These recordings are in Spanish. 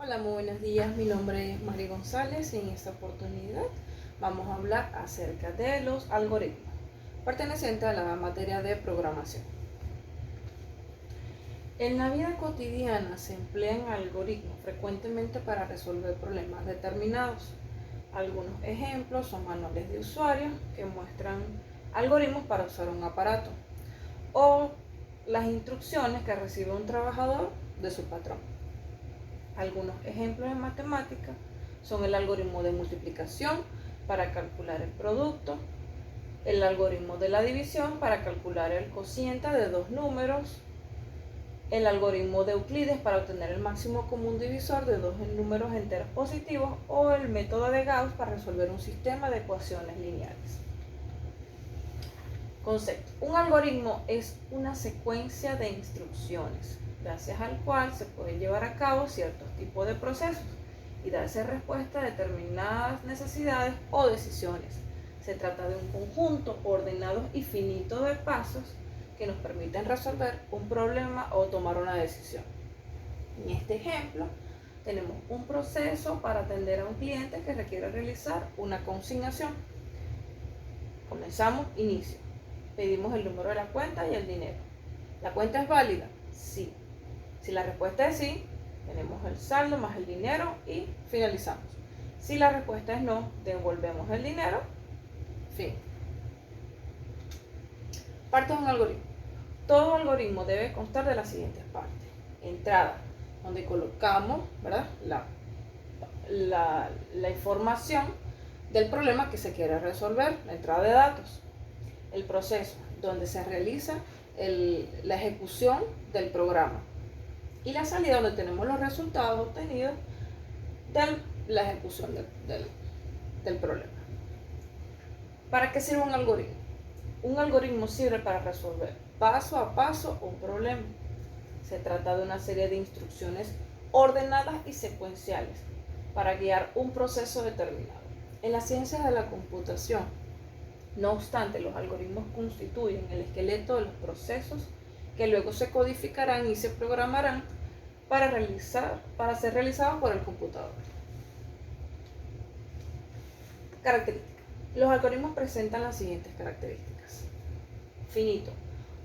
Hola, muy buenos días. Mi nombre es Mari González y en esta oportunidad vamos a hablar acerca de los algoritmos, pertenecientes a la materia de programación. En la vida cotidiana se emplean algoritmos frecuentemente para resolver problemas determinados. Algunos ejemplos son manuales de usuario que muestran algoritmos para usar un aparato o las instrucciones que recibe un trabajador de su patrón. Algunos ejemplos en matemática son el algoritmo de multiplicación para calcular el producto, el algoritmo de la división para calcular el cociente de dos números, el algoritmo de Euclides para obtener el máximo común divisor de dos números enteros positivos o el método de Gauss para resolver un sistema de ecuaciones lineales. Concepto. Un algoritmo es una secuencia de instrucciones, gracias al cual se pueden llevar a cabo ciertos tipos de procesos y darse respuesta a determinadas necesidades o decisiones. Se trata de un conjunto ordenado y finito de pasos que nos permiten resolver un problema o tomar una decisión. En este ejemplo, tenemos un proceso para atender a un cliente que requiere realizar una consignación. Comenzamos, inicio. Pedimos el número de la cuenta y el dinero. ¿La cuenta es válida? Sí. Si la respuesta es sí, tenemos el saldo más el dinero y finalizamos. Si la respuesta es no, devolvemos el dinero. Fin. Parte de un algoritmo. Todo algoritmo debe constar de las siguientes partes. Entrada, donde colocamos, ¿verdad?, la información del problema que se quiere resolver, la entrada de datos. El proceso, donde se realiza la ejecución del programa. Y la salida, donde tenemos los resultados obtenidos de la ejecución del problema. ¿Para qué sirve un algoritmo? Un algoritmo sirve para resolver paso a paso un problema. Se trata de una serie de instrucciones ordenadas y secuenciales para guiar un proceso determinado. En las ciencias de la computación, no obstante, los algoritmos constituyen el esqueleto de los procesos que luego se codificarán y se programarán para ser realizados por el computador. Características. Los algoritmos presentan las siguientes características. Finito.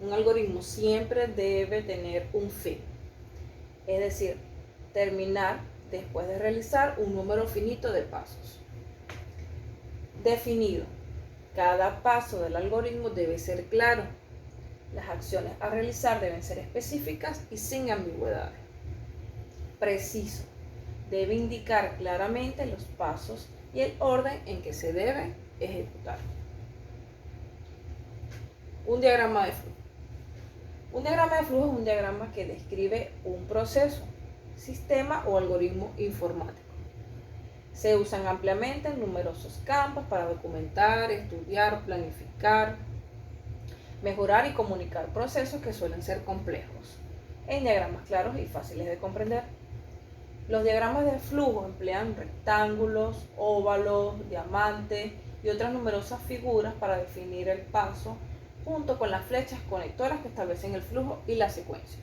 Un algoritmo siempre debe tener un fin, es decir, terminar después de realizar un número finito de pasos. Definido. Cada paso del algoritmo debe ser claro. Las acciones a realizar deben ser específicas y sin ambigüedades. Preciso. Debe indicar claramente los pasos y el orden en que se debe ejecutar. Un diagrama de flujo. Un diagrama de flujo es un diagrama que describe un proceso, sistema o algoritmo informático. Se usan ampliamente en numerosos campos para documentar, estudiar, planificar, mejorar y comunicar procesos que suelen ser complejos, en diagramas claros y fáciles de comprender. Los diagramas de flujo emplean rectángulos, óvalos, diamantes y otras numerosas figuras para definir el paso, junto con las flechas conectoras que establecen el flujo y la secuencia.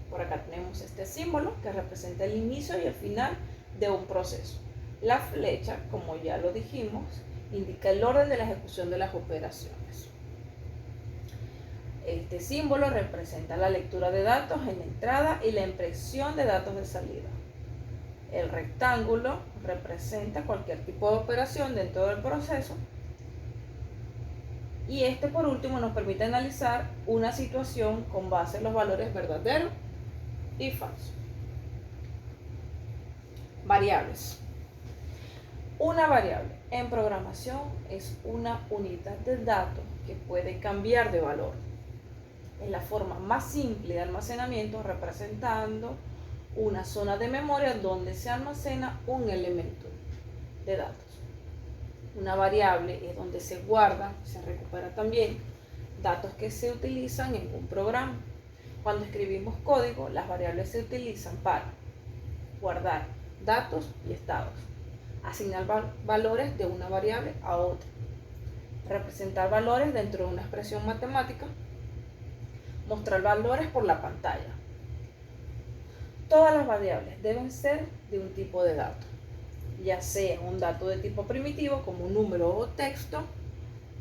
Por acá tenemos este símbolo que representa el inicio y el final de un proceso. La flecha, como ya lo dijimos, indica el orden de la ejecución de las operaciones. Este símbolo representa la lectura de datos en la entrada y la impresión de datos de salida. El rectángulo representa cualquier tipo de operación dentro del proceso. Y este, por último, nos permite analizar una situación con base en los valores verdadero y falso. Variables. Una variable en programación es una unidad de datos que puede cambiar de valor. Es la forma más simple de almacenamiento, representando una zona de memoria donde se almacena un elemento de datos. Una variable es donde se guarda, se recupera también datos que se utilizan en un programa. Cuando escribimos código, las variables se utilizan para guardar datos y estados, asignar valores de una variable a otra, representar valores dentro de una expresión matemática, mostrar valores por la pantalla. Todas las variables deben ser de un tipo de dato, ya sea un dato de tipo primitivo como un número o texto,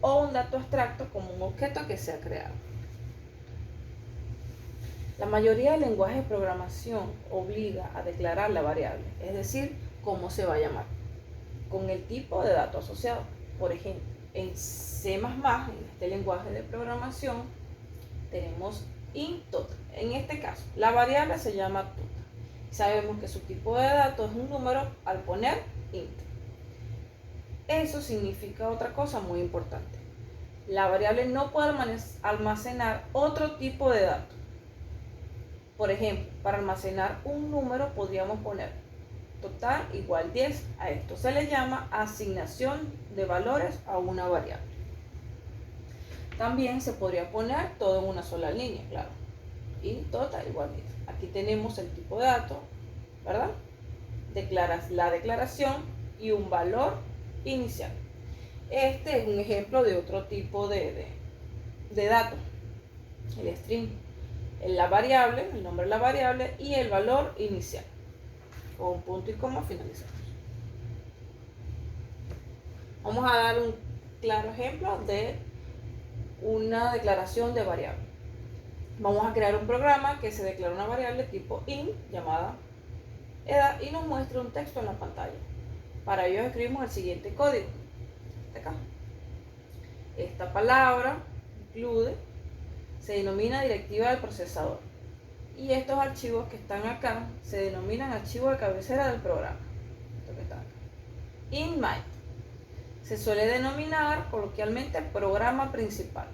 o un dato abstracto como un objeto que se ha creado. La mayoría de lenguajes de programación obliga a declarar la variable, es decir, cómo se va a llamar, con el tipo de dato asociado. Por ejemplo, en C++, en este lenguaje de programación, tenemos int total. En este caso, la variable se llama total. Sabemos que su tipo de dato es un número al poner int. Eso significa otra cosa muy importante. La variable no puede almacenar otro tipo de dato. Por ejemplo, para almacenar un número podríamos poner total igual 10. A esto se le llama asignación de valores a una variable. También se podría poner todo en una sola línea, claro. Y total igual 10. Aquí tenemos el tipo de dato, ¿verdad? Declaras la declaración y un valor inicial. Este es un ejemplo de otro tipo de dato, el string. La variable, el nombre de la variable y el valor inicial. Con punto y coma finalizamos. Vamos a dar un claro ejemplo de una declaración de variable. Vamos a crear un programa que se declara una variable tipo int llamada edad y nos muestra un texto en la pantalla. Para ello escribimos el siguiente código. Acá. Esta palabra include se denomina directiva del procesador. Y estos archivos que están acá se denominan archivos de cabecera del programa. Esto que está acá. IntMain se suele denominar coloquialmente programa principal.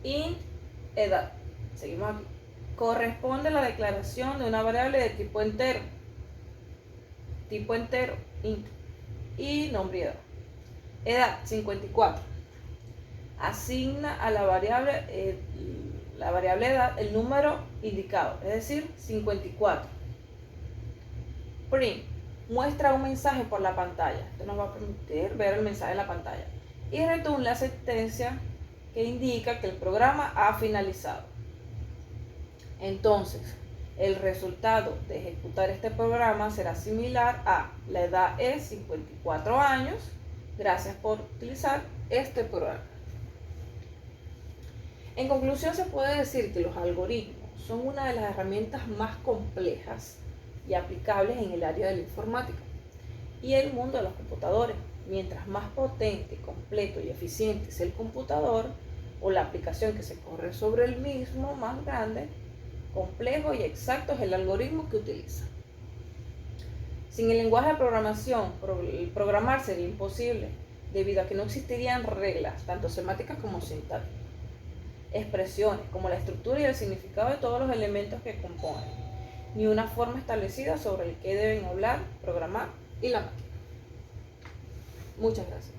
IntEdad, seguimos aquí, corresponde a la declaración de una variable de tipo entero, int, y nombre y edad. Edad, 54. Asigna a la variable edad el número indicado, es decir, 54. Print, muestra un mensaje por la pantalla. Esto nos va a permitir ver el mensaje en la pantalla. Y return la sentencia que indica que el programa ha finalizado. Entonces, el resultado de ejecutar este programa será similar a la edad es 54 años. Gracias por utilizar este programa. En conclusión, se puede decir que los algoritmos son una de las herramientas más complejas y aplicables en el área de la informática y el mundo de los computadores. Mientras más potente, completo y eficiente es el computador o la aplicación que se corre sobre el mismo, más grande, complejo y exacto es el algoritmo que utiliza. Sin el lenguaje de programación, programar sería imposible, debido a que no existirían reglas, tanto semánticas como sintácticas, expresiones como la estructura y el significado de todos los elementos que componen, ni una forma establecida sobre el que deben hablar, programar y la máquina. Muchas gracias.